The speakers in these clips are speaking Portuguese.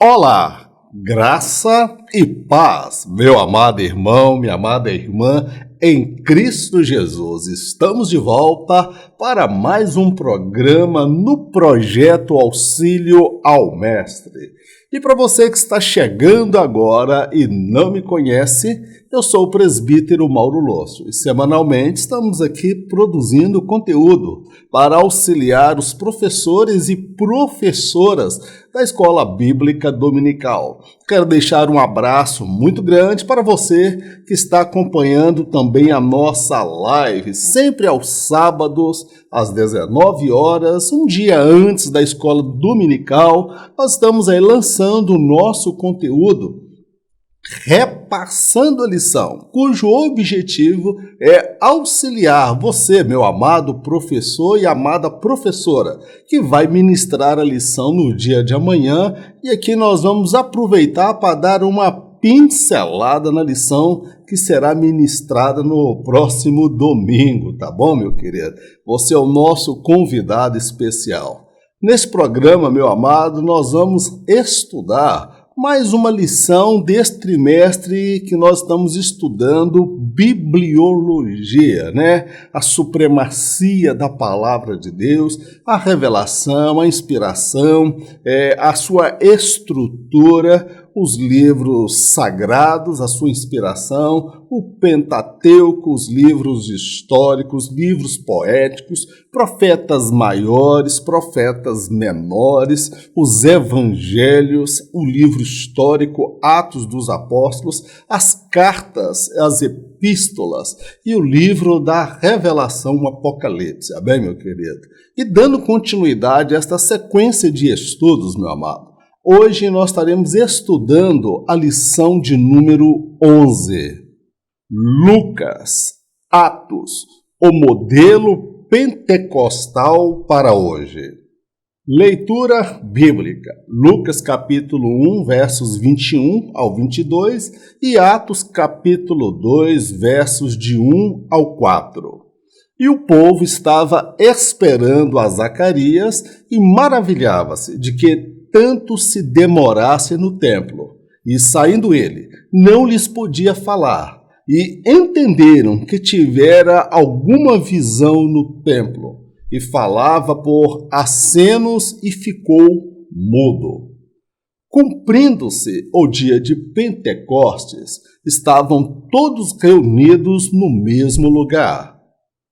Olá, graça e paz, meu amado irmão, minha amada irmã, em Cristo Jesus. Estamos de volta para mais um programa no projeto Auxílio ao Mestre. E para você que está chegando agora e não me conhece, eu sou o presbítero Mauro Lócio e semanalmente estamos aqui produzindo conteúdo para auxiliar os professores e professoras da Escola Bíblica Dominical. Quero deixar um abraço muito grande para você que está acompanhando também a nossa live, sempre aos sábados, às 19 horas, um dia antes da Escola Dominical. Nós estamos aí lançando o nosso conteúdo, repassando a lição, cujo objetivo é auxiliar você, meu amado professor e amada professora, que vai ministrar a lição no dia de amanhã. E aqui nós vamos aproveitar para dar uma pincelada na lição que será ministrada no próximo domingo, tá bom, meu querido? Você é o nosso convidado especial. Nesse programa, meu amado, nós vamos estudar mais uma lição deste trimestre que nós estamos estudando bibliologia, né? A supremacia da palavra de Deus, a revelação, a inspiração, a sua estrutura, os livros sagrados, a sua inspiração, o Pentateuco, os livros históricos, livros poéticos, profetas maiores, profetas menores, os evangelhos, o livro histórico, Atos dos Apóstolos, as cartas, as epístolas e o livro da Revelação, o Apocalipse. Amém, meu querido? E dando continuidade a esta sequência de estudos, meu amado, hoje nós estaremos estudando a lição de número 11. Lucas, Atos, o modelo pentecostal para hoje. Leitura bíblica, Lucas capítulo 1, versos 21 ao 22 e Atos capítulo 2, versos de 1 ao 4. E o povo estava esperando a Zacarias e maravilhava-se de que tanto se demorasse no templo. E saindo ele, não lhes podia falar, e entenderam que tivera alguma visão no templo, e falava por acenos e ficou mudo. Cumprindo-se o dia de Pentecostes, estavam todos reunidos no mesmo lugar.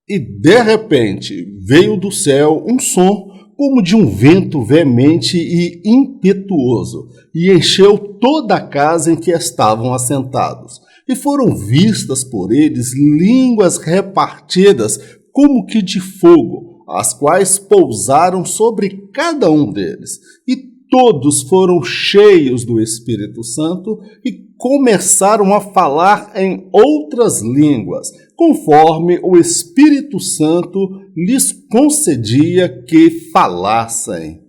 E de repente veio do céu um som como de um vento veemente e impetuoso, e encheu toda a casa em que estavam assentados. E foram vistas por eles línguas repartidas como que de fogo, as quais pousaram sobre cada um deles. E todos foram cheios do Espírito Santo e começaram a falar em outras línguas, conforme o Espírito Santo lhes concedia que falassem.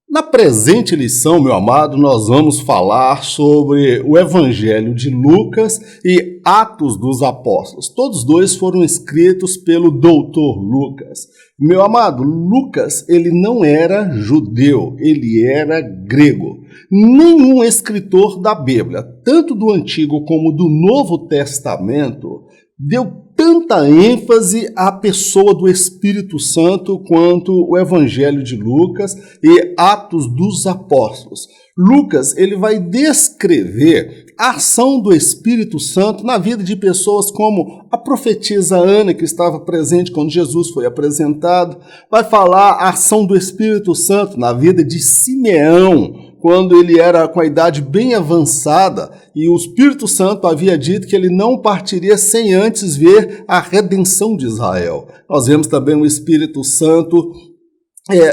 Na presente lição, meu amado, nós vamos falar sobre o Evangelho de Lucas e Atos dos Apóstolos. Todos dois foram escritos pelo doutor Lucas. Meu amado, Lucas, ele não era judeu, ele era grego. Nenhum escritor da Bíblia, tanto do Antigo como do Novo Testamento, deu tanta ênfase à pessoa do Espírito Santo quanto o Evangelho de Lucas e Atos dos Apóstolos. Lucas, ele vai descrever a ação do Espírito Santo na vida de pessoas como a profetisa Ana, que estava presente quando Jesus foi apresentado. Vai falar a ação do Espírito Santo na vida de Simeão, quando ele era com a idade bem avançada, e o Espírito Santo havia dito que ele não partiria sem antes ver a redenção de Israel. Nós vemos também o Espírito Santo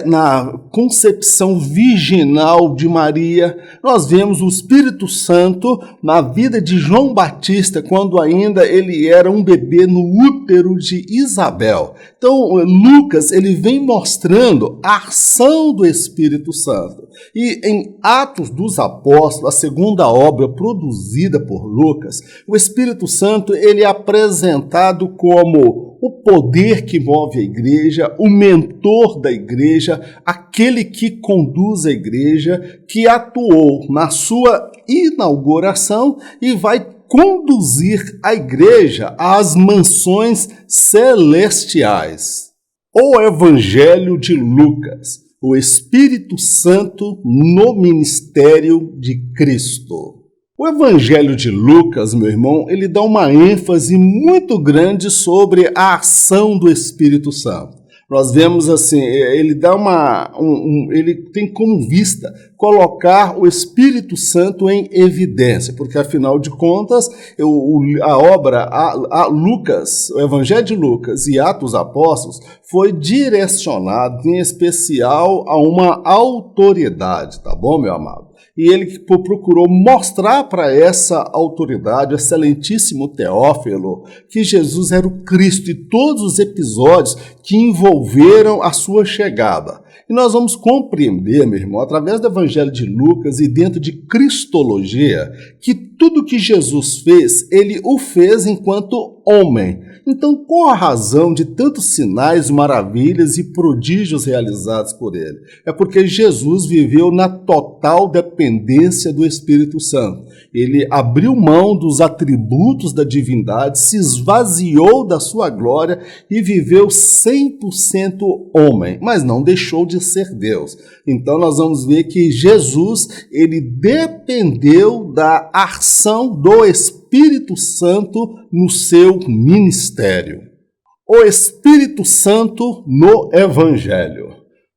na concepção virginal de Maria. Nós vemos o Espírito Santo na vida de João Batista, quando ainda ele era um bebê no útero de Isabel. Então, Lucas, ele vem mostrando a ação do Espírito Santo. E em Atos dos Apóstolos, a segunda obra produzida por Lucas, o Espírito Santo ele é apresentado como o poder que move a igreja, o mentor da igreja, aquele que conduz a igreja, que atuou na sua inauguração e vai conduzir a igreja às mansões celestiais. O Evangelho de Lucas, o Espírito Santo no ministério de Cristo. O Evangelho de Lucas, meu irmão, ele dá uma ênfase muito grande sobre a ação do Espírito Santo. Nós vemos assim, ele dá ele tem como vista colocar o Espírito Santo em evidência, porque afinal de contas, a obra, Lucas, o Evangelho de Lucas e Atos dos Apóstolos foi direcionado em especial a uma autoridade, tá bom, meu amado? E ele procurou mostrar para essa autoridade, o excelentíssimo Teófilo, que Jesus era o Cristo e todos os episódios que envolveram a sua chegada. E nós vamos compreender, meu irmão, através do Evangelho de Lucas e dentro de Cristologia, que tudo que Jesus fez, ele o fez enquanto homem. Então, qual a razão de tantos sinais, maravilhas e prodígios realizados por ele? É porque Jesus viveu na total dependência do Espírito Santo. Ele abriu mão dos atributos da divindade, se esvaziou da sua glória e viveu 100% homem, mas não deixou de ser Deus. Então, nós vamos ver que Jesus, ele dependeu da ação do Espírito Santo no seu ministério. O Espírito Santo no Evangelho.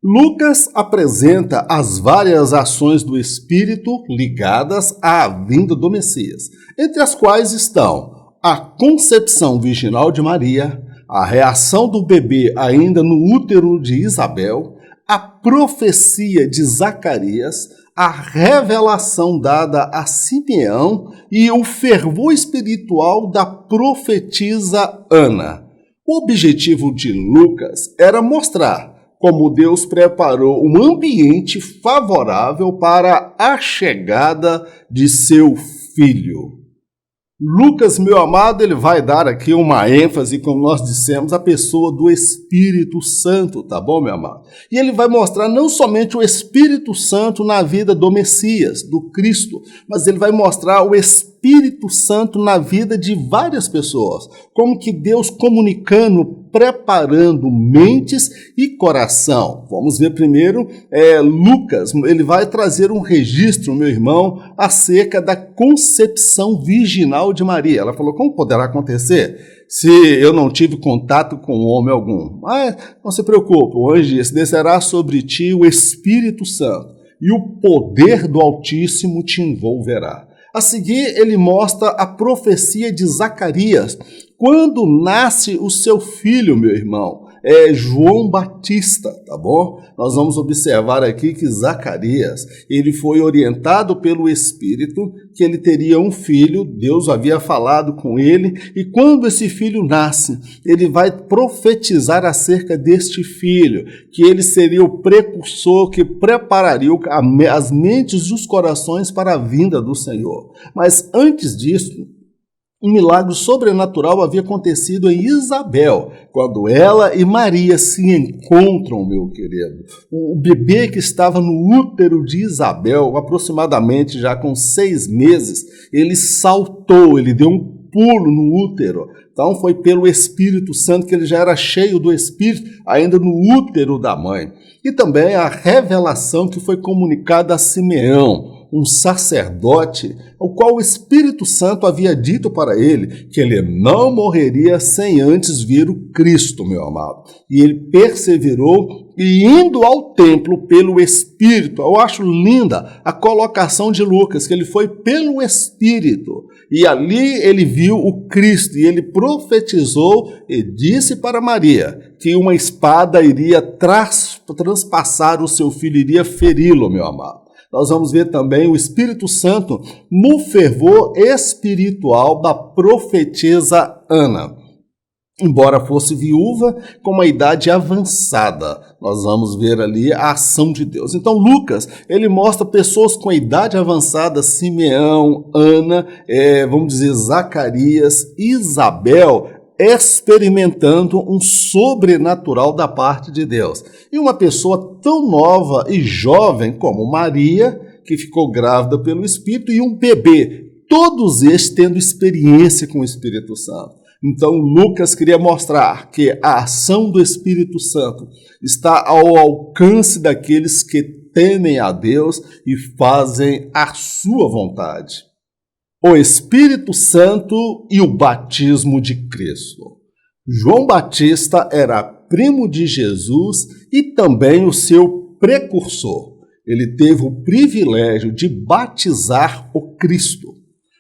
Lucas apresenta as várias ações do Espírito ligadas à vinda do Messias, entre as quais estão a concepção virginal de Maria, a reação do bebê ainda no útero de Isabel, a profecia de Zacarias, a revelação dada a Simeão e o fervor espiritual da profetisa Ana. O objetivo de Lucas era mostrar como Deus preparou um ambiente favorável para a chegada de seu filho. Lucas, meu amado, ele vai dar aqui uma ênfase, como nós dissemos, à pessoa do Espírito Santo, tá bom, meu amado? E ele vai mostrar não somente o Espírito Santo na vida do Messias, do Cristo, mas ele vai mostrar o Espírito Santo na vida de várias pessoas, como que Deus comunicando, preparando mentes e coração. Vamos ver primeiro, Lucas, ele vai trazer um registro, meu irmão, acerca da concepção virginal de Maria. Ela falou, como poderá acontecer se eu não tive contato com homem algum? Mas não se preocupe, hoje descerá sobre ti o Espírito Santo e o poder do Altíssimo te envolverá. A seguir, ele mostra a profecia de Zacarias, quando nasce o seu filho, meu irmão, João Batista, tá bom? Nós vamos observar aqui que Zacarias, ele foi orientado pelo Espírito que ele teria um filho, Deus havia falado com ele, e quando esse filho nasce, ele vai profetizar acerca deste filho, que ele seria o precursor que prepararia as mentes e os corações para a vinda do Senhor. Mas antes disso, um milagre sobrenatural havia acontecido em Isabel, quando ela e Maria se encontram, meu querido. O bebê que estava no útero de Isabel, aproximadamente já com 6 meses, ele saltou, ele deu um pulo no útero. Então foi pelo Espírito Santo, que ele já era cheio do Espírito, ainda no útero da mãe. E também a revelação que foi comunicada a Simeão, um sacerdote, ao qual o Espírito Santo havia dito para ele que ele não morreria sem antes ver o Cristo, meu amado. E ele perseverou e indo ao templo pelo Espírito. Eu acho linda a colocação de Lucas, que ele foi pelo Espírito. E ali ele viu o Cristo e ele profetizou e disse para Maria que uma espada iria transpassar o seu filho, iria feri-lo, meu amado. Nós vamos ver também o Espírito Santo no fervor espiritual da profetisa Ana. embora fosse viúva, com uma idade avançada. Nós vamos ver ali a ação de Deus. Então, Lucas, ele mostra pessoas com idade avançada, Simeão, Ana, vamos dizer, Zacarias, Isabel, experimentando um sobrenatural da parte de Deus. E uma pessoa tão nova e jovem como Maria, que ficou grávida pelo Espírito, e um bebê, todos estes tendo experiência com o Espírito Santo. Então, Lucas queria mostrar que a ação do Espírito Santo está ao alcance daqueles que temem a Deus e fazem a sua vontade. O Espírito Santo e o batismo de Cristo. João Batista era primo de Jesus e também o seu precursor. Ele teve o privilégio de batizar o Cristo.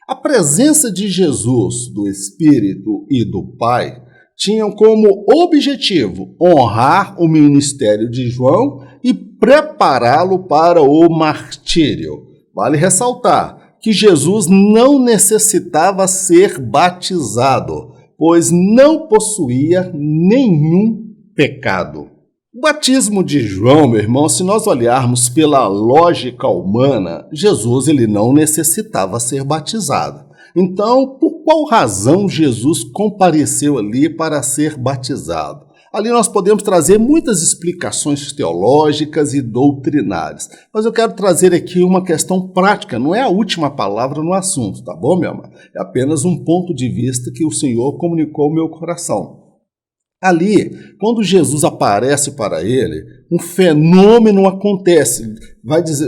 A presença de Jesus, do Espírito e do Pai tinham como objetivo honrar o ministério de João e prepará-lo para o martírio. Vale ressaltar que Jesus não necessitava ser batizado, pois não possuía nenhum pecado. O batismo de João, meu irmão, se nós olharmos pela lógica humana, Jesus ele não necessitava ser batizado. Então, por qual razão Jesus compareceu ali para ser batizado? Ali nós podemos trazer muitas explicações teológicas e doutrinárias, mas eu quero trazer aqui uma questão prática, não é a última palavra no assunto, tá bom, meu amado? É apenas um ponto de vista que o Senhor comunicou ao meu coração. Ali, quando Jesus aparece para ele, um fenômeno acontece.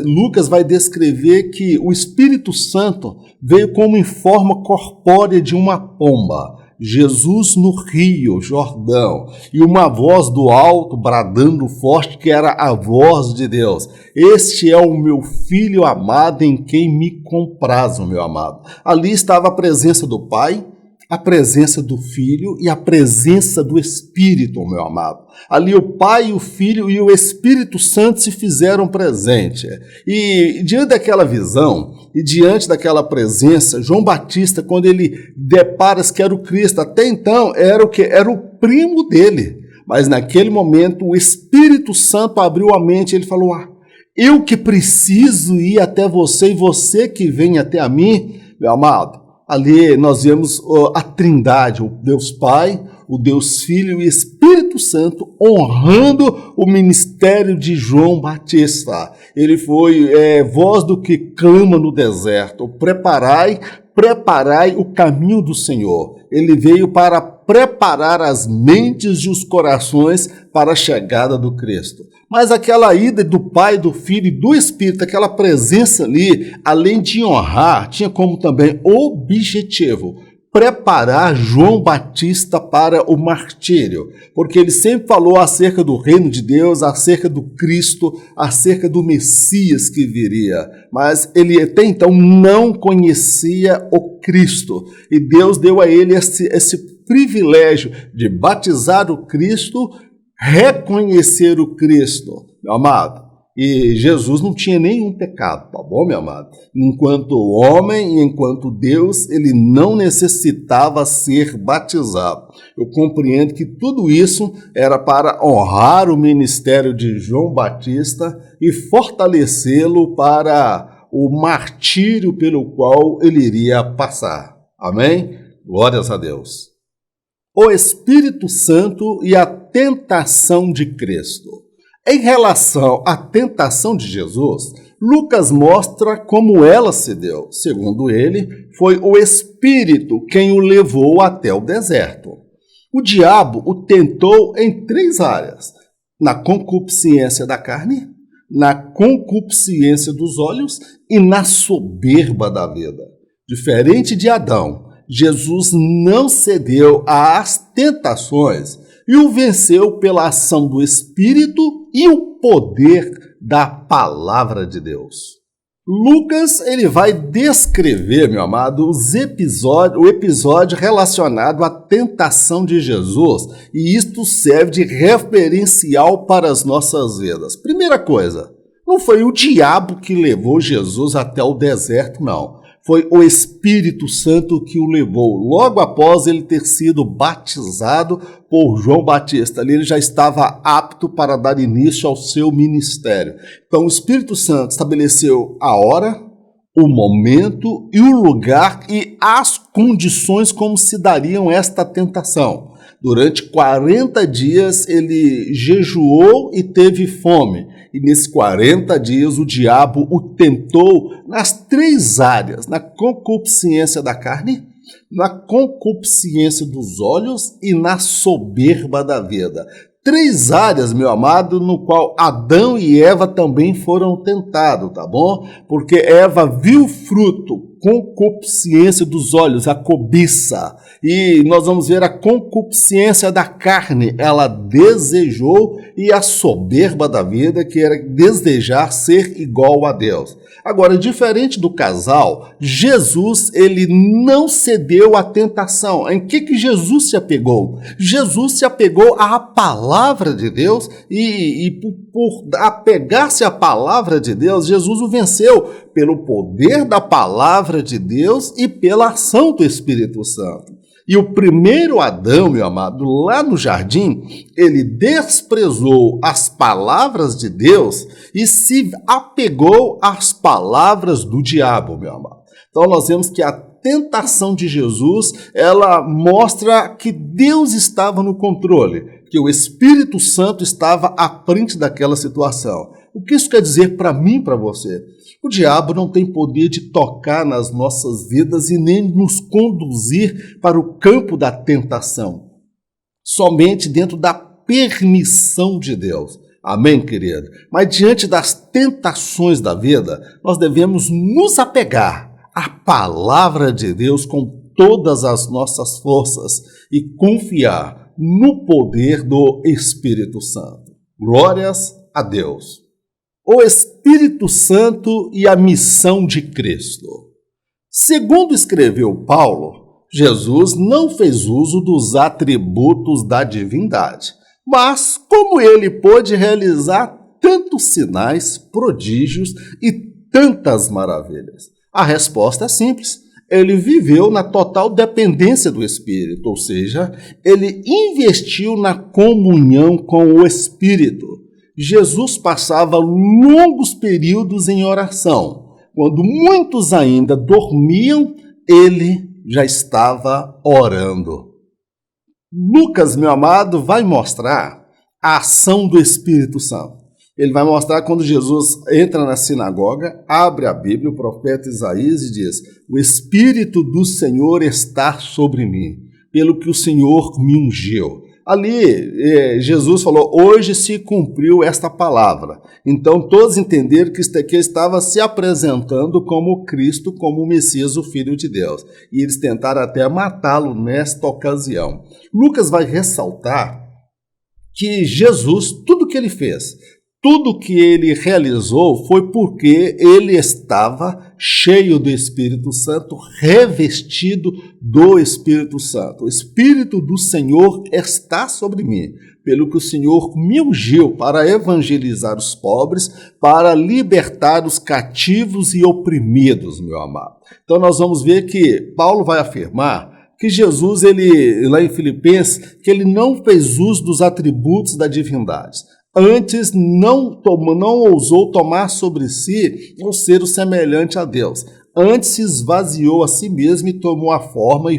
Lucas vai descrever que o Espírito Santo veio como em forma corpórea de uma pomba. Jesus no Rio Jordão, e uma voz do alto bradando forte, que era a voz de Deus: este é o meu filho amado em quem me comprazo, meu amado. Ali estava a presença do Pai, a presença do Filho e a presença do Espírito, meu amado. Ali o Pai, o Filho e o Espírito Santo se fizeram presente. E diante daquela visão e diante daquela presença, João Batista, quando ele depara que era o Cristo, até então era o que? Era o primo dele. Mas naquele momento o Espírito Santo abriu a mente e ele falou: eu que preciso ir até você e você que vem até a mim, meu amado. Ali nós vemos a Trindade, o Deus Pai, o Deus Filho e Espírito Santo honrando o ministério de João Batista. Ele foi voz do que clama no deserto: preparai o caminho do Senhor. Ele veio para preparar as mentes e os corações para a chegada do Cristo. Mas aquela ida do Pai, do Filho e do Espírito, aquela presença ali, além de honrar, tinha como também objetivo preparar João Batista para o martírio, porque ele sempre falou acerca do reino de Deus, acerca do Cristo, acerca do Messias que viria, mas ele até então não conhecia o Cristo, e Deus deu a ele esse privilégio de batizar o Cristo, reconhecer o Cristo, meu amado. E Jesus não tinha nenhum pecado, tá bom, meu amado? Enquanto homem e enquanto Deus, ele não necessitava ser batizado. Eu compreendo que tudo isso era para honrar o ministério de João Batista e fortalecê-lo para o martírio pelo qual ele iria passar. Amém? Glórias a Deus. O Espírito Santo e a tentação de Cristo. Em relação à tentação de Jesus, Lucas mostra como ela se deu. Segundo ele, foi o Espírito quem o levou até o deserto. O diabo o tentou em 3 áreas: na concupiscência da carne, na concupiscência dos olhos e na soberba da vida. Diferente de Adão, Jesus não cedeu às tentações e o venceu pela ação do Espírito e o poder da palavra de Deus. Lucas ele vai descrever, meu amado, o episódio relacionado à tentação de Jesus, e isto serve de referencial para as nossas vidas. Primeira coisa, não foi o diabo que levou Jesus até o deserto, não. Foi o Espírito Santo que o levou. Logo após ele ter sido batizado por João Batista, ali ele já estava apto para dar início ao seu ministério. Então o Espírito Santo estabeleceu a hora, o momento e o lugar e as condições como se dariam esta tentação. Durante 40 dias ele jejuou e teve fome. E nesses 40 dias o diabo o tentou nas 3 áreas: na concupiscência da carne, na concupiscência dos olhos e na soberba da vida. 3 áreas, meu amado, no qual Adão e Eva também foram tentados, tá bom? Porque Eva viu o fruto, concupiscência dos olhos, a cobiça. E nós vamos ver a concupiscência da carne, ela desejou, e a soberba da vida, que era desejar ser igual a Deus. Agora, diferente do casal, Jesus, ele não cedeu à tentação. Em que Jesus se apegou? Jesus se apegou à palavra de Deus e por apegar-se à palavra de Deus, Jesus o venceu pelo poder da palavra de Deus e pela ação do Espírito Santo. E o primeiro Adão, meu amado, lá no jardim, ele desprezou as palavras de Deus e se apegou às palavras do diabo, meu amado. Então nós vemos que a tentação de Jesus, ela mostra que Deus estava no controle, que o Espírito Santo estava à frente daquela situação. O que isso quer dizer para mim e para você? O diabo não tem poder de tocar nas nossas vidas e nem nos conduzir para o campo da tentação, somente dentro da permissão de Deus. Amém, querido? Mas diante das tentações da vida, nós devemos nos apegar à palavra de Deus com todas as nossas forças e confiar no poder do Espírito Santo. Glórias a Deus. O Espírito Santo e a missão de Cristo. Segundo escreveu Paulo, Jesus não fez uso dos atributos da divindade, mas como ele pôde realizar tantos sinais, prodígios e tantas maravilhas? A resposta é simples. Ele viveu na total dependência do Espírito, ou seja, ele investiu na comunhão com o Espírito. Jesus passava longos períodos em oração. Quando muitos ainda dormiam, ele já estava orando. Lucas, meu amado, vai mostrar a ação do Espírito Santo. Ele vai mostrar quando Jesus entra na sinagoga, abre a Bíblia, o profeta Isaías, e diz: o Espírito do Senhor está sobre mim, pelo que o Senhor me ungiu. Ali, Jesus falou: hoje se cumpriu esta palavra. Então, todos entenderam que estava se apresentando como Cristo, como o Messias, o Filho de Deus. E eles tentaram até matá-lo nesta ocasião. Lucas vai ressaltar que Jesus, tudo que ele fez, tudo que ele realizou foi porque ele estava cheio do Espírito Santo, revestido do Espírito Santo. O Espírito do Senhor está sobre mim, pelo que o Senhor me ungiu para evangelizar os pobres, para libertar os cativos e oprimidos, meu amado. Então nós vamos ver que Paulo vai afirmar que Jesus, ele, lá em Filipenses, que ele não fez uso dos atributos da divindade. Antes, não ousou tomar sobre si um ser semelhante a Deus. Antes se esvaziou a si mesmo e tomou a forma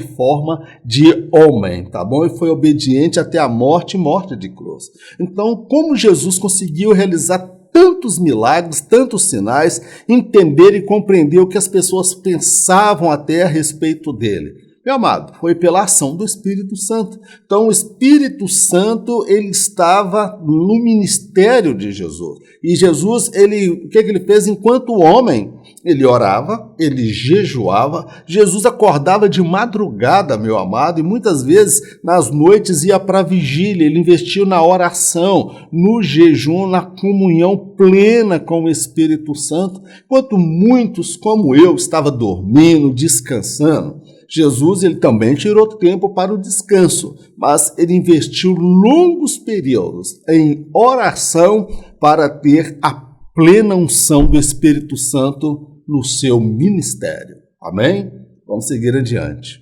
de homem, tá bom? E foi obediente até a morte e morte de cruz. Então, como Jesus conseguiu realizar tantos milagres, tantos sinais, entender e compreender o que as pessoas pensavam até a respeito dele? Meu amado, foi pela ação do Espírito Santo. Então, o Espírito Santo, ele estava no ministério de Jesus. E Jesus, o que ele fez enquanto homem? Ele orava, ele jejuava. Jesus acordava de madrugada, meu amado, e muitas vezes nas noites ia para a vigília. Ele investiu na oração, no jejum, na comunhão plena com o Espírito Santo. Enquanto muitos, como eu, estavam dormindo, descansando, Jesus, ele também tirou tempo para o descanso, mas ele investiu longos períodos em oração para ter a plena unção do Espírito Santo no seu ministério. Amém? Vamos seguir adiante.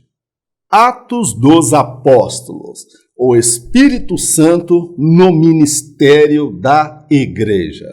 Atos dos Apóstolos, o Espírito Santo no ministério da Igreja.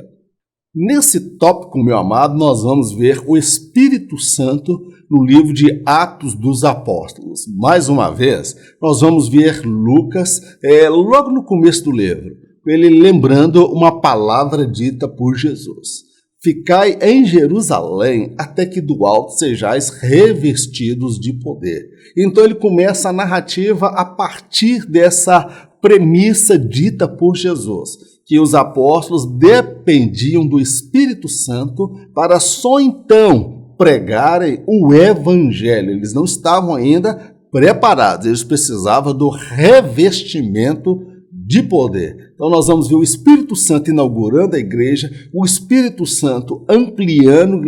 Nesse tópico, meu amado, nós vamos ver o Espírito Santo no livro de Atos dos Apóstolos. Mais uma vez, nós vamos ver Lucas, logo no começo do livro, ele lembrando uma palavra dita por Jesus. Ficai em Jerusalém até que do alto sejais revestidos de poder. Então ele começa a narrativa a partir dessa premissa dita por Jesus, que os apóstolos dependiam do Espírito Santo para só então pregarem o Evangelho. Eles não estavam ainda preparados, eles precisavam do revestimento de poder. Então nós vamos ver o Espírito Santo inaugurando a igreja, o Espírito Santo ampliando,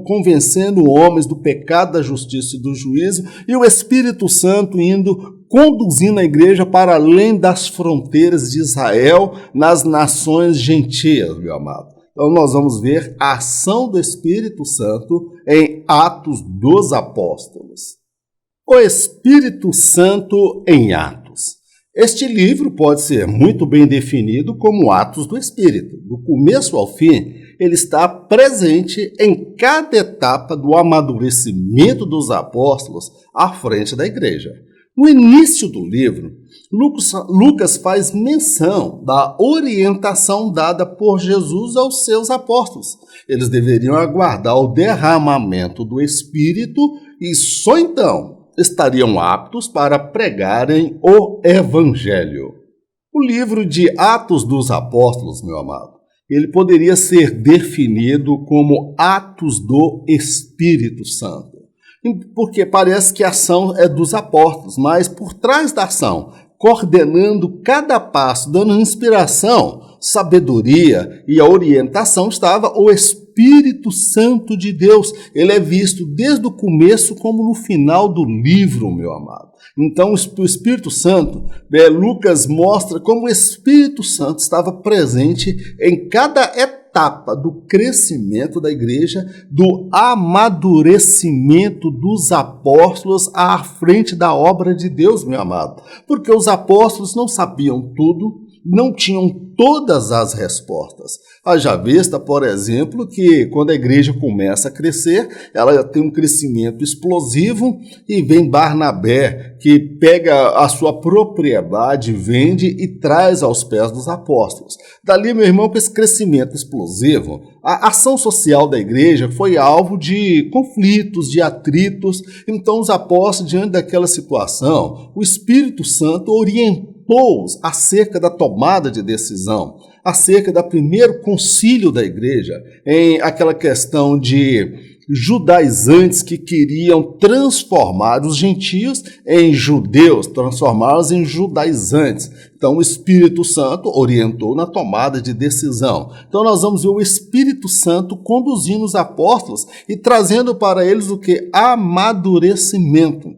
convencendo homens do pecado, da justiça e do juízo, e o Espírito Santo conduzindo a igreja para além das fronteiras de Israel, nas nações gentias, meu amado. Então nós vamos ver a ação do Espírito Santo em Atos dos Apóstolos. O Espírito Santo em Atos. Este livro pode ser muito bem definido como Atos do Espírito. Do começo ao fim, ele está presente em cada etapa do amadurecimento dos apóstolos à frente da igreja. No início do livro, Lucas faz menção da orientação dada por Jesus aos seus apóstolos. Eles deveriam aguardar o derramamento do Espírito e só então estariam aptos para pregarem o Evangelho. O livro de Atos dos Apóstolos, meu amado, ele poderia ser definido como Atos do Espírito Santo. Porque parece que a ação é dos apóstolos, mas por trás da ação, coordenando cada passo, dando inspiração, sabedoria e a orientação, estava o Espírito Santo de Deus. Ele é visto desde o começo como no final do livro, meu amado. Então, o Espírito Santo, Lucas mostra como o Espírito Santo estava presente em cada etapa do crescimento da igreja, do amadurecimento dos apóstolos à frente da obra de Deus, meu amado. Porque os apóstolos não sabiam tudo, não tinham todas as respostas. Haja vista, por exemplo, que quando a igreja começa a crescer, ela tem um crescimento explosivo e vem Barnabé, que pega a sua propriedade, vende e traz aos pés dos apóstolos. Dali, meu irmão, com esse crescimento explosivo, a ação social da igreja foi alvo de conflitos, de atritos. Então, os apóstolos, diante daquela situação, o Espírito Santo orientou acerca da tomada de decisão, acerca do primeiro concílio da igreja, em aquela questão de judaizantes que queriam transformar os gentios em judeus, transformá-los em judaizantes. Então o Espírito Santo orientou na tomada de decisão. Então nós vamos ver o Espírito Santo conduzindo os apóstolos e trazendo para eles o que? Amadurecimento.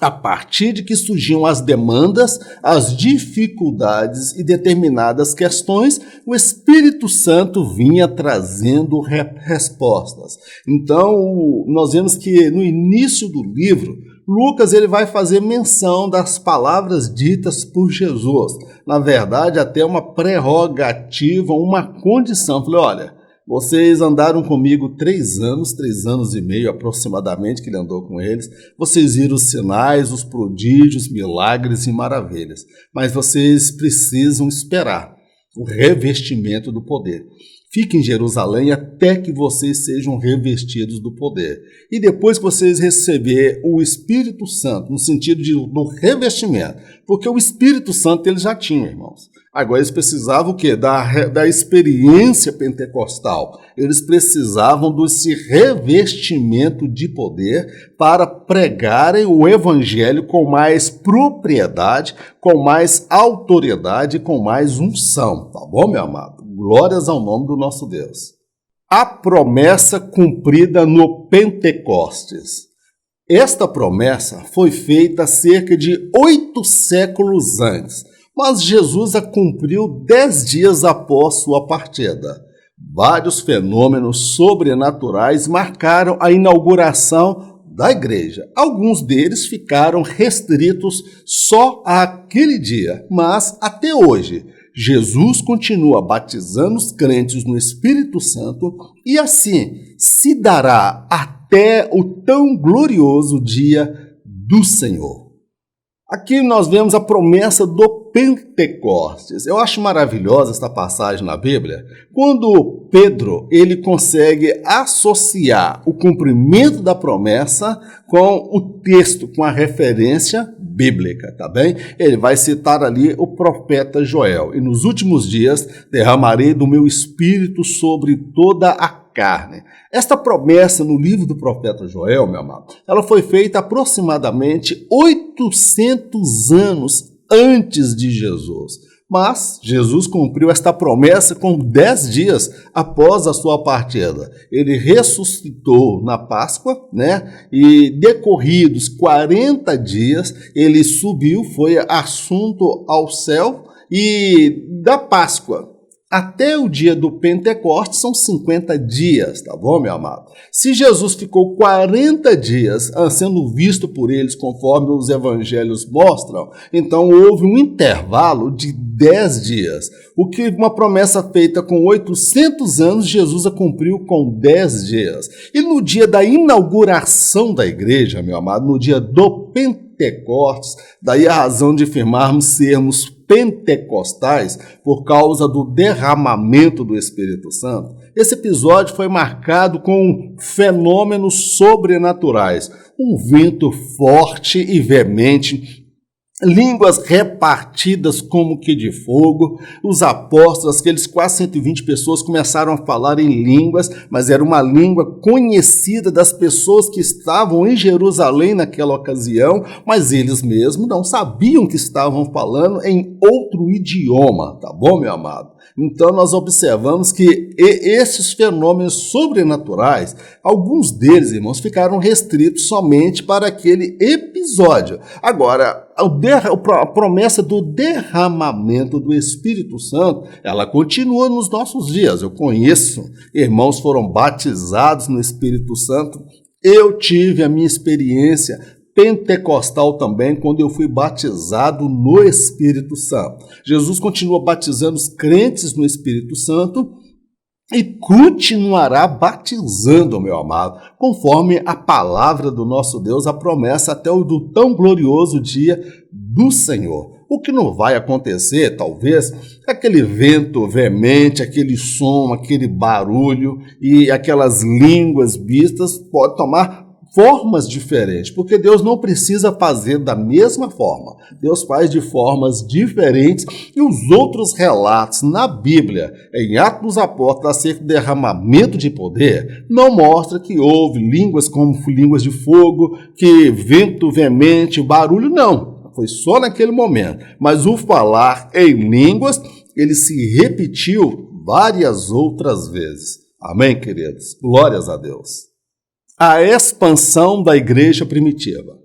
A partir de que surgiam as demandas, as dificuldades e determinadas questões, o Espírito Santo vinha trazendo respostas. Então, nós vemos que no início do livro, Lucas ele vai fazer menção das palavras ditas por Jesus. Na verdade, até uma prerrogativa, uma condição. Falei, olha, vocês andaram comigo 3 anos e meio aproximadamente, que ele andou com eles. Vocês viram os sinais, os prodígios, milagres e maravilhas. Mas vocês precisam esperar o revestimento do poder. Fiquem em Jerusalém até que vocês sejam revestidos do poder. E depois que vocês receberem o Espírito Santo, no sentido do revestimento, porque o Espírito Santo eles já tinham, irmãos. Agora eles precisavam o quê? Da experiência pentecostal. Eles precisavam desse revestimento de poder para pregarem o Evangelho com mais propriedade, com mais autoridade, com mais unção. Tá bom, meu amado? Glórias ao nome do nosso Deus. A promessa cumprida no Pentecostes. Esta promessa foi feita cerca de 8 séculos antes, mas Jesus a cumpriu 10 dias após sua partida. Vários fenômenos sobrenaturais marcaram a inauguração da igreja. Alguns deles ficaram restritos só àquele dia, mas até hoje Jesus continua batizando os crentes no Espírito Santo e assim se dará até o tão glorioso dia do Senhor. Aqui nós vemos a promessa do Pentecostes. Eu acho maravilhosa esta passagem na Bíblia, quando Pedro ele consegue associar o cumprimento da promessa com o texto, com a referência bíblica, tá bem? Ele vai citar ali o profeta Joel. E nos últimos dias derramarei do meu espírito sobre toda a carne. Esta promessa no livro do profeta Joel, meu amado, ela foi feita aproximadamente 800 anos antes de Jesus. Mas Jesus cumpriu esta promessa com 10 dias após a sua partida. Ele ressuscitou na Páscoa, né? E decorridos 40 dias, ele subiu, foi assunto ao céu, e da Páscoa até o dia do Pentecostes são 50 dias, tá bom, meu amado? Se Jesus ficou 40 dias sendo visto por eles, conforme os evangelhos mostram, então houve um intervalo de 10 dias. O que uma promessa feita com 800 anos, Jesus a cumpriu com 10 dias. E no dia da inauguração da igreja, meu amado, no dia do Pentecostes, daí a razão de afirmarmos sermos pentecostais por causa do derramamento do Espírito Santo. Esse episódio foi marcado com fenômenos sobrenaturais, um vento forte e veemente, línguas repartidas como que de fogo. Os apóstolos, aqueles quase 120 pessoas, começaram a falar em línguas, mas era uma língua conhecida das pessoas que estavam em Jerusalém naquela ocasião, mas eles mesmos não sabiam que estavam falando em outro idioma, tá bom, meu amado? Então nós observamos que esses fenômenos sobrenaturais, alguns deles, irmãos, ficaram restritos somente para aquele episódio. Agora, a promessa do derramamento do Espírito Santo, ela continua nos nossos dias. Eu conheço irmãos que foram batizados no Espírito Santo. Eu tive a minha experiência pentecostal também, quando eu fui batizado no Espírito Santo. Jesus continua batizando os crentes no Espírito Santo e continuará batizando, meu amado, conforme a palavra do nosso Deus, a promessa até o do tão glorioso dia do Senhor. O que não vai acontecer, talvez, é aquele vento veemente, aquele som, aquele barulho e aquelas línguas vistas pode tomar formas diferentes, porque Deus não precisa fazer da mesma forma. Deus faz de formas diferentes e os outros relatos na Bíblia, em Atos dos Apóstolos, acerca do derramamento de poder, não mostra que houve línguas como línguas de fogo, que vento veemente, barulho, não. Foi só naquele momento. Mas o falar em línguas, ele se repetiu várias outras vezes. Amém, queridos? Glórias a Deus. A expansão da igreja primitiva.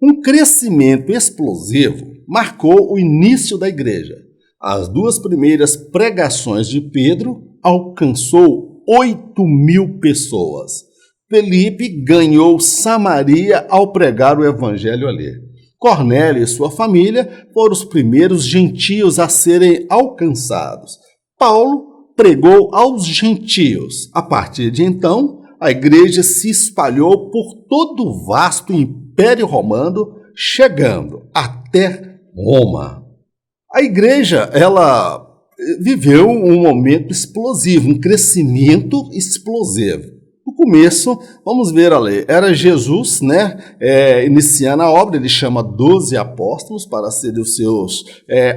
Um crescimento explosivo marcou o início da igreja. As 2 primeiras pregações de Pedro alcançou 8.000 pessoas. Felipe ganhou Samaria ao pregar o evangelho ali. Cornélio e sua família foram os primeiros gentios a serem alcançados. Paulo pregou aos gentios. A partir de então, a igreja se espalhou por todo o vasto Império Romano, chegando até Roma. A igreja, ela viveu um momento explosivo, um crescimento explosivo. No começo, vamos ver ali, era Jesus, né, iniciando a obra. Ele chama 12 apóstolos para serem os seus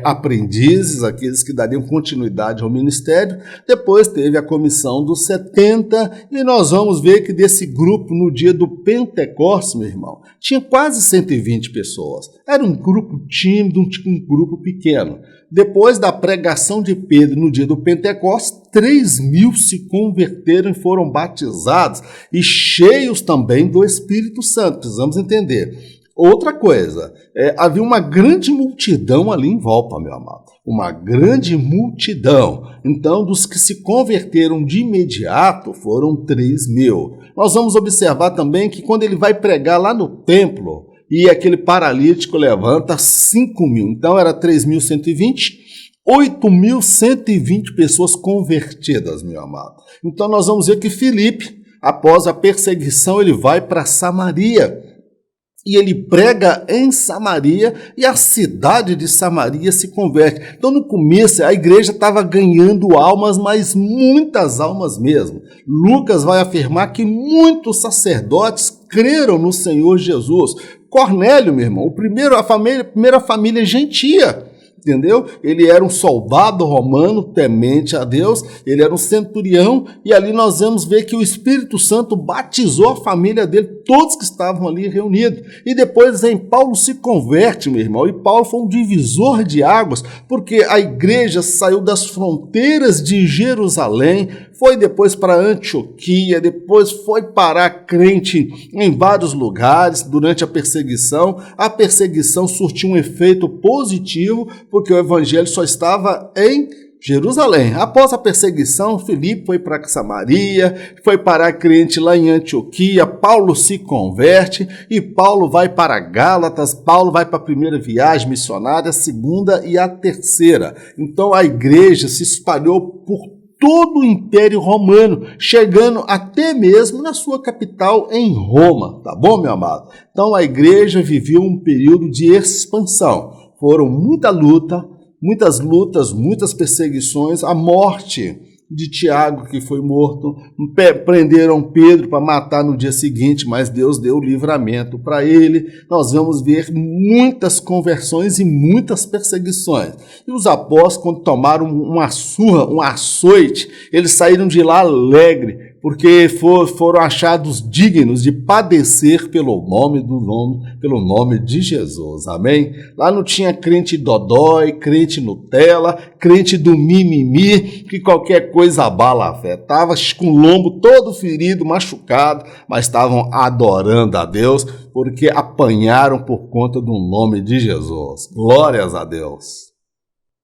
aprendizes, aqueles que dariam continuidade ao ministério. Depois teve a comissão dos 70, e nós vamos ver que desse grupo, no dia do Pentecostes, meu irmão, tinha quase 120 pessoas. Era um grupo tímido, um grupo pequeno. Depois da pregação de Pedro no dia do Pentecostes, 3.000 se converteram e foram batizados e cheios também do Espírito Santo. Precisamos entender. Outra coisa, havia uma grande multidão ali em volta, meu amado. uma grande multidão. Então, dos que se converteram de imediato, foram 3.000. Nós vamos observar também que quando ele vai pregar lá no templo, e aquele paralítico levanta 5.000. Então, era 3.120, 8.120 pessoas convertidas, meu amado. Então, nós vamos ver que Filipe, após a perseguição, ele vai para Samaria. E ele prega em Samaria e a cidade de Samaria se converte. Então, no começo, a igreja estava ganhando almas, mas muitas almas mesmo. Lucas vai afirmar que muitos sacerdotes creram no Senhor Jesus. Cornélio, meu irmão, a primeira família gentia. Entendeu? Ele era um soldado romano temente a Deus, ele era um centurião, e ali nós vamos ver que o Espírito Santo batizou a família dele, todos que estavam ali reunidos. E depois Paulo se converte, meu irmão, e Paulo foi um divisor de águas, porque a igreja saiu das fronteiras de Jerusalém, foi depois para Antioquia, depois foi parar crente em vários lugares durante a perseguição. A perseguição surtiu um efeito positivo, porque o evangelho só estava em Jerusalém. Após a perseguição, Filipe foi para Samaria, foi parar crente lá em Antioquia, Paulo se converte e Paulo vai para Gálatas, Paulo vai para a primeira viagem missionária, a segunda e a terceira. Então a igreja se espalhou por todo o Império Romano, chegando até mesmo na sua capital em Roma, tá bom, meu amado? Então a igreja viveu um período de expansão, foram muitas lutas, muitas perseguições, a morte de Tiago, que foi morto, prenderam Pedro para matar no dia seguinte, mas Deus deu livramento para ele. Nós vamos ver muitas conversões e muitas perseguições. E os apóstolos, quando tomaram uma surra, um açoite, eles saíram de lá alegre, porque foram achados dignos de padecer pelo nome de Jesus, amém? Lá não tinha crente dodói, crente Nutella, crente do mimimi, que qualquer coisa abala a fé. Estava com o lombo todo ferido, machucado, mas estavam adorando a Deus, porque apanharam por conta do nome de Jesus. Glórias a Deus.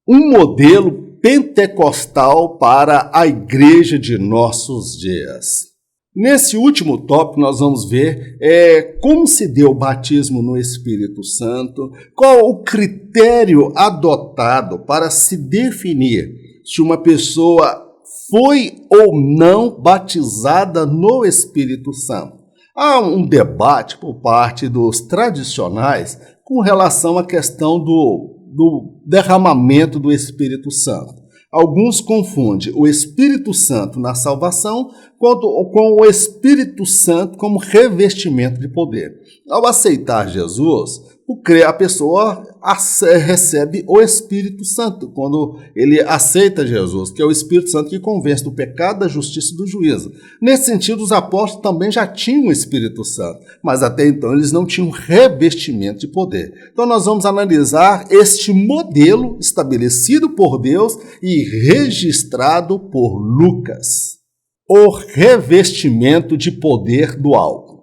Um modelo pentecostal para a igreja de nossos dias. Nesse último tópico nós vamos ver como se deu o batismo no Espírito Santo, qual o critério adotado para se definir se uma pessoa foi ou não batizada no Espírito Santo. Há um debate por parte dos tradicionais com relação à questão do derramamento do Espírito Santo. Alguns confundem o Espírito Santo na salvação com o Espírito Santo como revestimento de poder. Ao aceitar Jesus, a pessoa recebe o Espírito Santo, quando ele aceita Jesus, que é o Espírito Santo que convence do pecado, da justiça e do juízo. Nesse sentido, os apóstolos também já tinham o Espírito Santo, mas até então eles não tinham revestimento de poder. Então nós vamos analisar este modelo estabelecido por Deus e registrado por Lucas. O revestimento de poder do alto.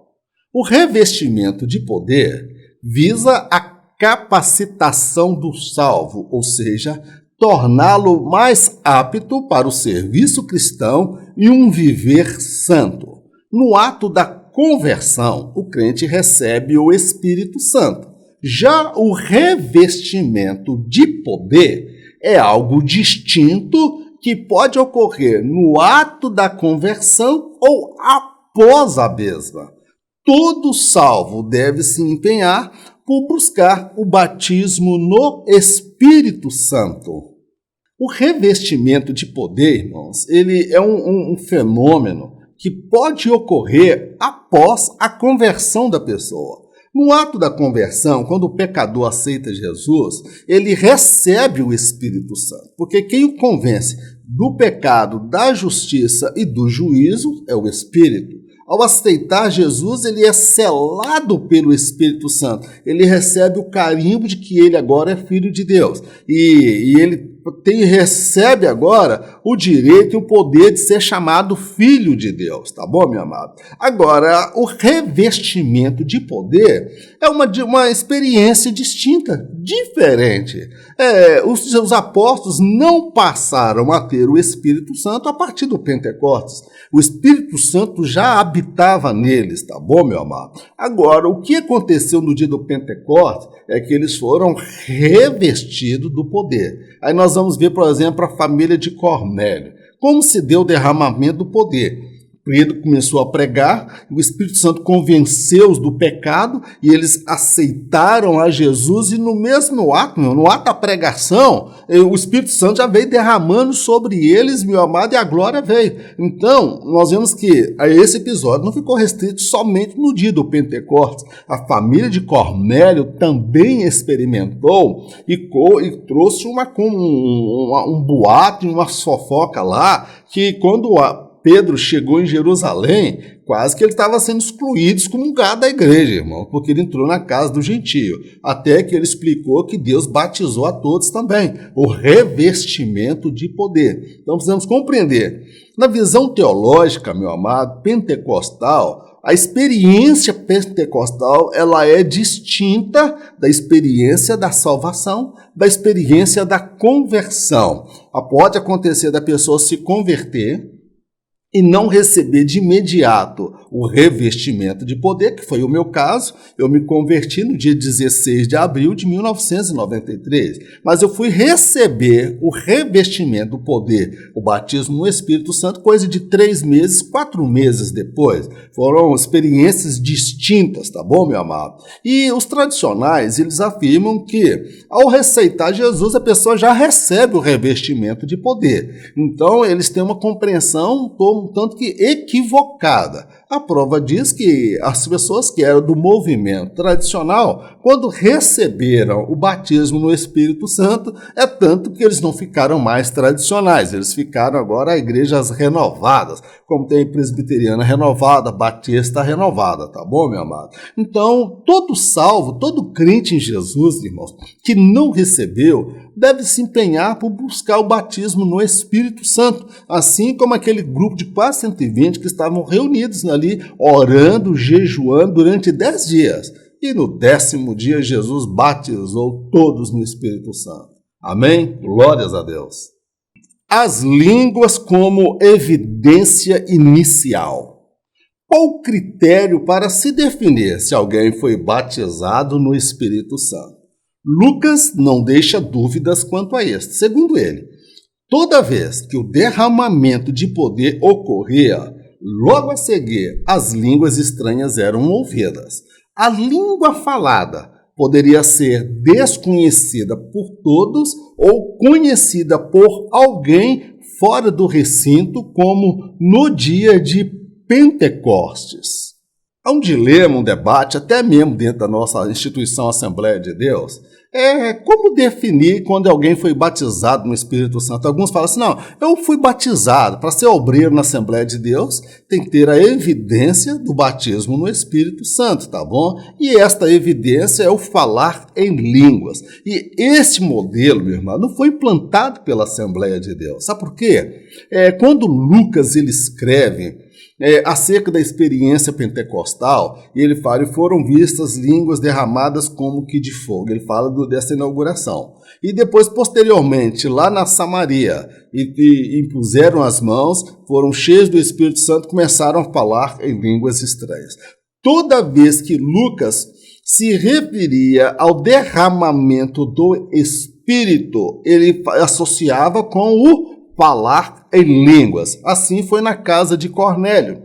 O revestimento de poder visa a capacitação do salvo, ou seja, torná-lo mais apto para o serviço cristão e um viver santo. No ato da conversão, o crente recebe o Espírito Santo. Já o revestimento de poder é algo distinto que pode ocorrer no ato da conversão ou após a mesma. Todo salvo deve se empenhar por buscar o batismo no Espírito Santo. O revestimento de poder, irmãos, ele é um fenômeno que pode ocorrer após a conversão da pessoa. No ato da conversão, quando o pecador aceita Jesus, ele recebe o Espírito Santo, porque quem o convence do pecado, da justiça e do juízo é o Espírito. Ao aceitar Jesus, ele é selado pelo Espírito Santo. Ele recebe o carimbo de que ele agora é filho de Deus. E ele recebe agora o direito e o poder de ser chamado filho de Deus, tá bom, meu amado? Agora, o revestimento de poder é uma experiência distinta, diferente. Os apóstolos não passaram a ter o Espírito Santo a partir do Pentecostes. O Espírito Santo já habitava neles, tá bom, meu amado? Agora, o que aconteceu no dia do Pentecostes é que eles foram revestidos do poder. Aí nós vamos ver, por exemplo, a família de Cornélio. Como se deu o derramamento do poder? Pedro começou a pregar, o Espírito Santo convenceu-os do pecado e eles aceitaram a Jesus, e no mesmo ato, no ato da pregação, o Espírito Santo já veio derramando sobre eles, meu amado, e a glória veio. Então, nós vemos que esse episódio não ficou restrito somente no dia do Pentecostes. A família de Cornélio também experimentou e trouxe um boato, uma fofoca lá, que quando Pedro chegou em Jerusalém, quase que ele estava sendo excluído, excomungado da igreja, irmão, porque ele entrou na casa do gentio, até que ele explicou que Deus batizou a todos também, o revestimento de poder. Então precisamos compreender, na visão teológica, meu amado, pentecostal, a experiência pentecostal ela é distinta da experiência da salvação, da experiência da conversão. Pode acontecer da pessoa se converter e não receber de imediato o revestimento de poder, que foi o meu caso. Eu me converti no dia 16 de abril de 1993, mas eu fui receber o revestimento do poder, o batismo no Espírito Santo, coisa de 3 meses, 4 meses depois. Foram experiências distintas, tá bom, meu amado? E os tradicionais, eles afirmam que ao receitar Jesus, a pessoa já recebe o revestimento de poder. Então, eles têm uma compreensão tanto que equivocada. A prova diz que as pessoas que eram do movimento tradicional, quando receberam o batismo no Espírito Santo, é tanto que eles não ficaram mais tradicionais, eles ficaram agora igrejas renovadas, como tem presbiteriana renovada, batista renovada, tá bom, meu amado? Então, todo salvo, todo crente em Jesus, irmãos, que não recebeu, deve se empenhar por buscar o batismo no Espírito Santo, assim como aquele grupo de quase 120 que estavam reunidos ali, orando, jejuando durante 10 dias. E no 10º dia, Jesus batizou todos no Espírito Santo. Amém? Glórias a Deus. As línguas como evidência inicial. Qual o critério para se definir se alguém foi batizado no Espírito Santo? Lucas não deixa dúvidas quanto a este. Segundo ele, toda vez que o derramamento de poder ocorria, logo a seguir as línguas estranhas eram ouvidas. A língua falada poderia ser desconhecida por todos ou conhecida por alguém fora do recinto, como no dia de Pentecostes. Há um dilema, um debate, até mesmo dentro da nossa instituição Assembleia de Deus, como definir quando alguém foi batizado no Espírito Santo. Alguns falam assim, não, eu fui batizado. Para ser obreiro na Assembleia de Deus, tem que ter a evidência do batismo no Espírito Santo, tá bom? E esta evidência é o falar em línguas. E esse modelo, meu irmão, não foi implantado pela Assembleia de Deus. Sabe por quê? Quando Lucas ele escreve acerca da experiência pentecostal, ele fala, e foram vistas línguas derramadas como que de fogo. Ele fala dessa inauguração. E depois, posteriormente, lá na Samaria, e impuseram as mãos, foram cheios do Espírito Santo, começaram a falar em línguas estranhas. Toda vez que Lucas se referia ao derramamento do Espírito, ele associava com o falar em línguas. Assim foi na casa de Cornélio.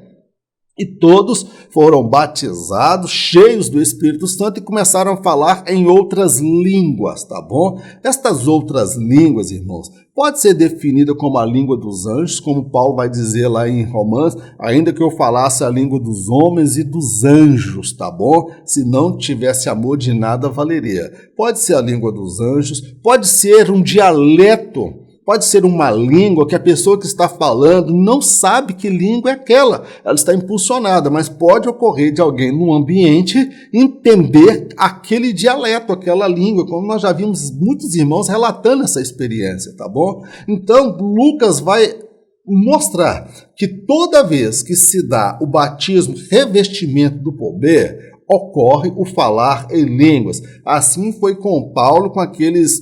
E todos foram batizados, cheios do Espírito Santo, e começaram a falar em outras línguas, tá bom? Estas outras línguas, irmãos, pode ser definida como a língua dos anjos, como Paulo vai dizer lá em Romanos, ainda que eu falasse a língua dos homens e dos anjos, tá bom? Se não tivesse amor, de nada valeria. Pode ser a língua dos anjos, pode ser um dialeto Pode ser uma língua que a pessoa que está falando não sabe que língua é aquela. Ela está impulsionada, mas pode ocorrer de alguém no ambiente entender aquele dialeto, aquela língua, como nós já vimos muitos irmãos relatando essa experiência, tá bom? Então, Lucas vai mostrar que toda vez que se dá o batismo, revestimento do poder, ocorre o falar em línguas. Assim foi com Paulo, com aqueles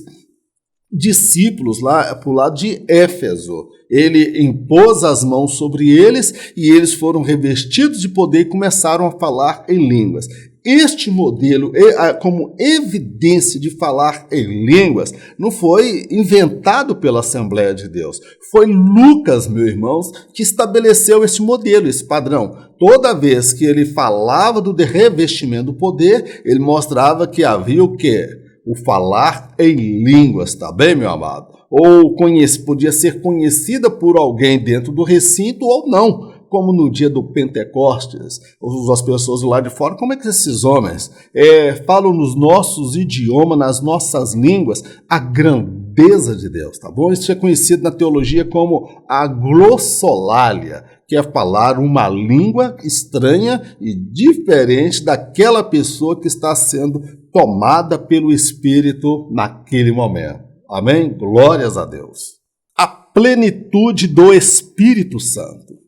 discípulos lá para o lado de Éfeso. Ele impôs as mãos sobre eles e eles foram revestidos de poder e começaram a falar em línguas. Este modelo, como evidência de falar em línguas, não foi inventado pela Assembleia de Deus. Foi Lucas, meus irmãos, que estabeleceu esse modelo, esse padrão. Toda vez que ele falava do revestimento do poder, ele mostrava que havia o quê? O falar em línguas, tá bem, meu amado? Ou podia ser conhecida por alguém dentro do recinto ou não. Como no dia do Pentecostes, as pessoas lá de fora, como é que esses homens falam nos nossos idiomas, nas nossas línguas, a grandeza de Deus, tá bom? Isso é conhecido na teologia como a glossolalia, que é falar uma língua estranha e diferente daquela pessoa que está sendo tomada pelo Espírito naquele momento. Amém? Glórias a Deus. A plenitude do Espírito Santo.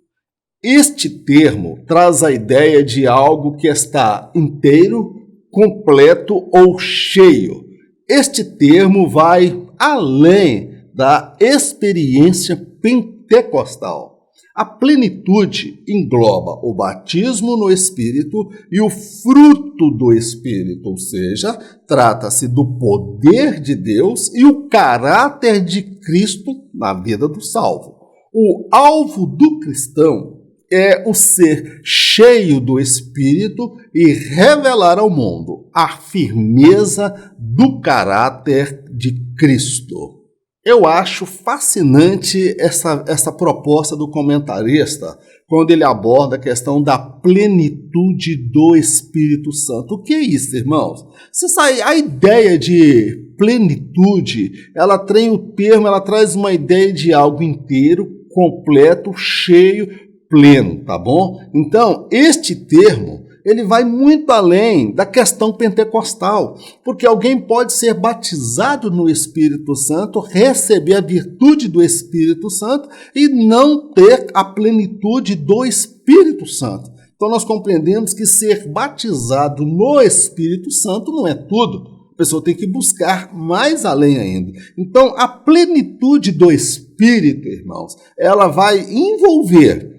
Este termo traz a ideia de algo que está inteiro, completo ou cheio. Este termo vai além da experiência pentecostal. A plenitude engloba o batismo no Espírito e o fruto do Espírito, ou seja, trata-se do poder de Deus e o caráter de Cristo na vida do salvo. O alvo do cristão é o ser cheio do Espírito e revelar ao mundo a firmeza do caráter de Cristo. Eu acho fascinante essa proposta do comentarista, quando ele aborda a questão da plenitude do Espírito Santo. O que é isso, irmãos? A ideia de plenitude, ela traz uma ideia de algo inteiro, completo, cheio, pleno, tá bom? Então, este termo, ele vai muito além da questão pentecostal, porque alguém pode ser batizado no Espírito Santo, receber a virtude do Espírito Santo e não ter a plenitude do Espírito Santo. Então, nós compreendemos que ser batizado no Espírito Santo não é tudo. A pessoa tem que buscar mais além ainda. Então, a plenitude do Espírito, irmãos, ela vai envolver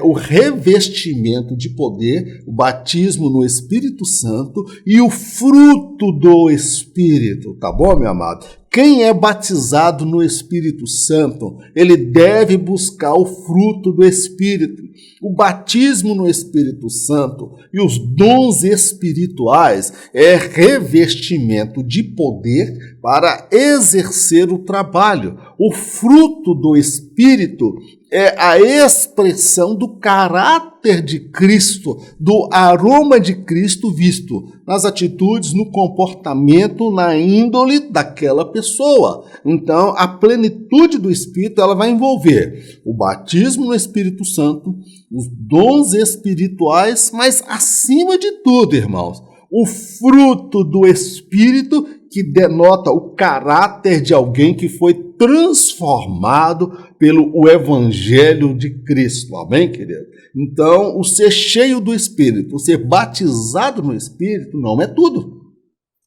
o revestimento de poder, o batismo no Espírito Santo e o fruto do Espírito, tá bom, meu amado? Quem é batizado no Espírito Santo, ele deve buscar o fruto do Espírito. O batismo no Espírito Santo e os dons espirituais é revestimento de poder para exercer o trabalho. O fruto do Espírito é a expressão do caráter de Cristo, do aroma de Cristo visto nas atitudes, no comportamento, na índole daquela pessoa. Então, a plenitude do Espírito, ela vai envolver o batismo no Espírito Santo, os dons espirituais, mas acima de tudo, irmãos, o fruto do Espírito, que denota o caráter de alguém que foi transformado pelo Evangelho de Cristo. Amém, querido? Então, o ser cheio do Espírito, o ser batizado no Espírito, não é tudo.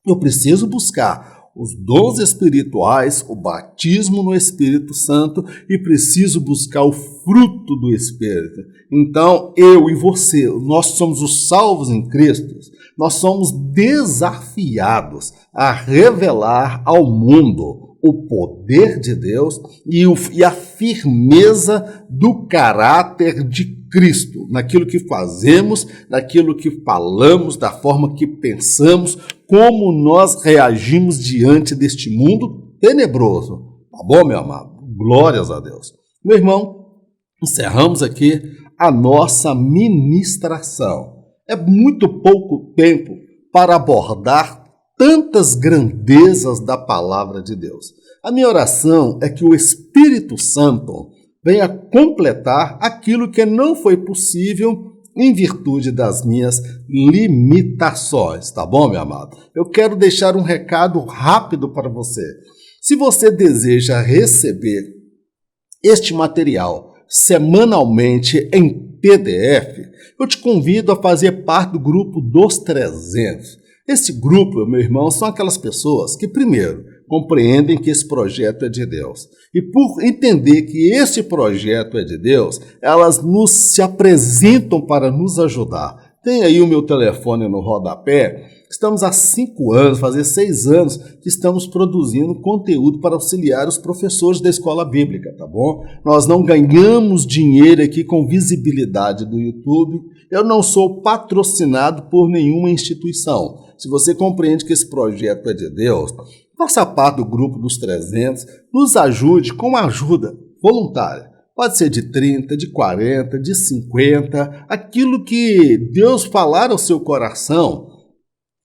Eu preciso buscar os dons espirituais, o batismo no Espírito Santo e preciso buscar o fruto do Espírito. Então, eu e você, nós somos os salvos em Cristo, nós somos desafiados a revelar ao mundo o poder de Deus e a firmeza do caráter de Cristo, naquilo que fazemos, naquilo que falamos, da forma que pensamos, como nós reagimos diante deste mundo tenebroso. Tá bom, meu amado? Glórias a Deus. Meu irmão, encerramos aqui a nossa ministração. É muito pouco tempo para abordar tantas grandezas da palavra de Deus. A minha oração é que o Espírito Santo venha completar aquilo que não foi possível em virtude das minhas limitações, tá bom, meu amado? Eu quero deixar um recado rápido para você. Se você deseja receber este material semanalmente em PDF, eu te convido a fazer parte do grupo dos 300. Esse grupo, meu irmão, são aquelas pessoas que, primeiro, compreendem que esse projeto é de Deus. E por entender que esse projeto é de Deus, elas se apresentam para nos ajudar. Tem aí o meu telefone no rodapé. Estamos há 5 anos, fazer 6 anos, que estamos produzindo conteúdo para auxiliar os professores da escola bíblica, tá bom? Nós não ganhamos dinheiro aqui com visibilidade do YouTube. Eu não sou patrocinado por nenhuma instituição. Se você compreende que esse projeto é de Deus, faça parte do grupo dos 300, nos ajude com uma ajuda voluntária. Pode ser de 30, de 40, de 50, aquilo que Deus falar ao seu coração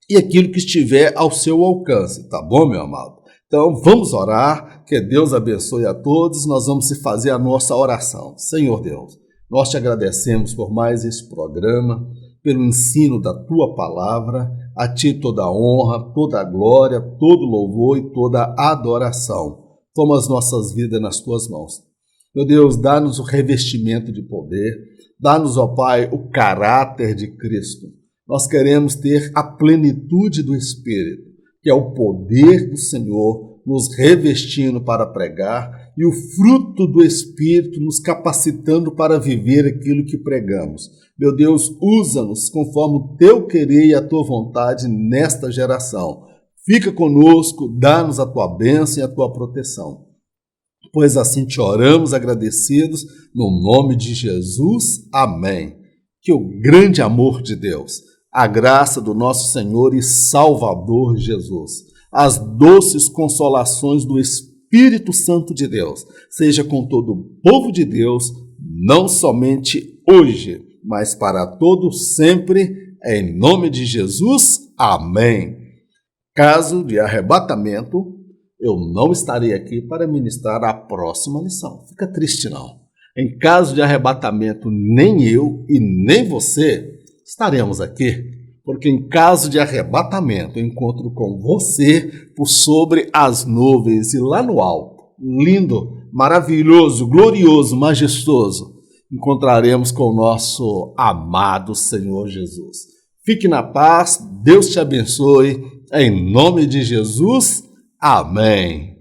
e aquilo que estiver ao seu alcance, tá bom, meu amado? Então, vamos orar, que Deus abençoe a todos, nós vamos fazer a nossa oração. Senhor Deus, nós te agradecemos por mais esse programa, pelo ensino da Tua Palavra, a Ti toda a honra, toda a glória, todo louvor e toda a adoração. Toma as nossas vidas nas Tuas mãos. Meu Deus, dá-nos o revestimento de poder, dá-nos, ó Pai, o caráter de Cristo. Nós queremos ter a plenitude do Espírito, que é o poder do Senhor nos revestindo para pregar e o fruto do Espírito nos capacitando para viver aquilo que pregamos. Meu Deus, usa-nos conforme o Teu querer e a Tua vontade nesta geração. Fica conosco, dá-nos a Tua bênção e a Tua proteção. Pois assim te oramos agradecidos, no nome de Jesus. Amém. Que o grande amor de Deus, a graça do nosso Senhor e Salvador Jesus, as doces consolações do Espírito Santo de Deus, seja com todo o povo de Deus, não somente hoje, mas para todos sempre, em nome de Jesus. Amém. Caso de arrebatamento, eu não estarei aqui para ministrar a próxima lição. Fica triste não. Em caso de arrebatamento, nem eu e nem você estaremos aqui, porque em caso de arrebatamento, eu encontro com você por sobre as nuvens e lá no alto, lindo, maravilhoso, glorioso, majestoso, encontraremos com o nosso amado Senhor Jesus. Fique na paz, Deus te abençoe, em nome de Jesus, amém.